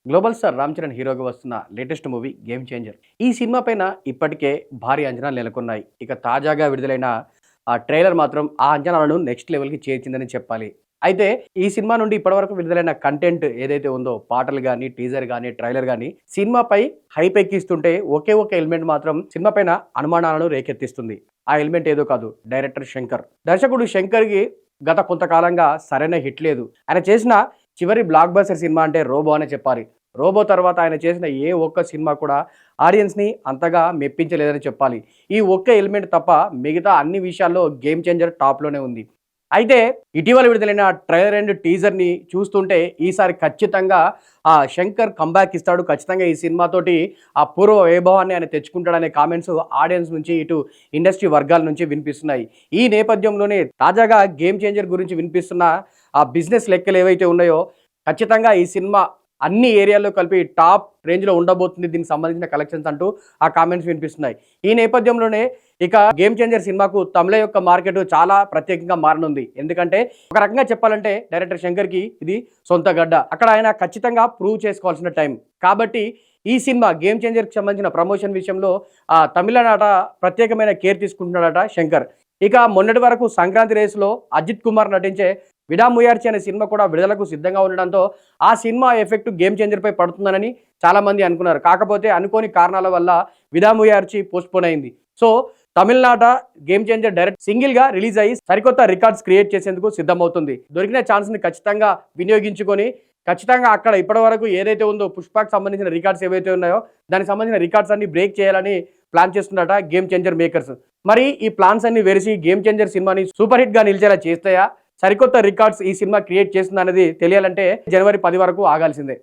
Global star Ram Charan హీరోగా వస్తున్న latest movie game changer. ఈ సినిమా పైన ఇప్పటికే భారీ అంచనాలు నెలకొన్నాయి. ఇక తాజాగా విడుదలైన ఆ ట్రైలర్ మాత్రం ఆ అంచనాలను నెక్స్ట్ లెవెల్‌కి చేర్చిందని చెప్పాలి. అయితే ఈ సినిమా నుండి ఇప్పటివరకు విడుదలైన కంటెంట్ ఏదైతే ఉందో పాటలు గాని, టీజర్ గాని, ట్రైలర్ గాని సినిమాపై హైప్ ఎక్కిస్తుంటే ఒకే ఒక ఎలిమెంట్ మాత్రం సినిమా పైన అనుమానాలను రేకెత్తిస్తుంది. ఆ ఎలిమెంట్ ఏదో కాదు, డైరెక్టర్ శంకర్. దర్శకుడు శంకర్‌కి గత కొంతకాలంగా సరైన హిట్ లేదు. ఆయన చేసిన చివరి బ్లాక్ బస్టర్ సినిమా అంటే 'రోబో' అనే చెప్పాలి. 'రోబో' తర్వాత ఆయన చేసిన ఏ ఒక్క సినిమా కూడా ఆడియన్స్‌ని అంతగా మెప్పించలేదని చెప్పాలి. ఈ ఒక్క ఎలిమెంట్ తప్ప మిగతా అన్ని విషయాల్లో గేమ్ చేంజర్ టాప్‌లోనే ఉంది. అయితే ఇటీవల విడుదలైన ట్రైలర్ అండ్ టీజర్‌ని చూస్తుంటే ఈసారి ఖచ్చితంగా శంకర్ కమ్‌బ్యాక్ ఇస్తాడు. ఖచ్చితంగా ఈ సినిమాతోటి ఆ పూర్వ వైభవాన్ని ఆయన తెచ్చుకుంటాడనే కామెంట్స్ ఆడియన్స్ నుంచి, ఇటు ఇండస్ట్రీ వర్గాల నుంచి వినిపిస్తున్నాయి. ఈ నేపథ్యంలోనే తాజాగా గేమ్ చేంజర్ గురించి వినిపిస్తున్న ఆ బిజినెస్ లెక్కలు ఏవైతే ఉన్నాయో ఖచ్చితంగా ఈ సినిమా అన్ని ఏరియాల్లో కలిపి టాప్ రేంజ్‌లో ఉండబోతుంది దీనికి సంబంధించిన కలెక్షన్స్ అంటూ ఆ కామెంట్స్ వినిపిస్తున్నాయి. ఈ నేపథ్యంలోనే ఇక గేమ్ చేంజర్ సినిమాకు తమిళ యొక్క మార్కెట్ చాలా ప్రత్యేకంగా మారనుంది. ఎందుకంటే ఒక రకంగా చెప్పాలంటే డైరెక్టర్ శంకర్‌కి ఇది సొంత గడ్డ. అక్కడ ఆయన ఖచ్చితంగా ప్రూవ్ చేసుకోవాల్సిన టైం. కాబట్టి ఈ సినిమా గేమ్ చేంజర్‌కి సంబంధించిన ప్రమోషన్ విషయంలో తమిళనాట ప్రత్యేకమైన కేర్ తీసుకుంటున్నాడట శంకర్. ఇక మొన్నటి వరకు సంక్రాంతి రేస్‌లో అజిత్ కుమార్ నటించే 'విడాముయార్చి' అనే సినిమా కూడా విడుదలకు సిద్ధంగా ఉండడంతో ఆ సినిమా ఎఫెక్ట్ గేమ్ చేంజర్‌పై పడుతుందని చాలామంది అనుకున్నారు. కాకపోతే అనుకోని కారణాల వల్ల 'విడాముయార్చి' పోస్ట్‌పోన్ అయింది. సో తమిళనాట గేమ్ చేంజర్ డైరెక్ట్ సింగిల్‌గా రిలీజ్ అయ్యి సరికొత్త రికార్డ్స్ క్రియేట్ చేసేందుకు సిద్ధమవుతుంది. దొరికిన ఛాన్స్‌ని ఖచ్చితంగా వినియోగించుకొని ఖచ్చితంగా అక్కడ ఇప్పటివరకు ఏదైతే ఉందో 'పుష్ప'కి సంబంధించిన రికార్డ్స్ ఏవైతే ఉన్నాయో దానికి సంబంధించిన రికార్డ్స్ అన్ని బ్రేక్ చేయాలని ప్లాన్ చేస్తున్నారట గేమ్ చేంజర్ మేకర్స్. మరి ఈ ప్లాన్స్ అన్ని వెరిసి గేమ్ చేంజర్ సినిమాని సూపర్ హిట్‌గా నిలిచేలా చేస్తాయా? సరికొత్త రికార్డ్స్ ఈ సినిమా క్రియేట్ చేస్తుందనేది తెలియాలంటే జనవరి 10 వరకు ఆగాల్సిందే.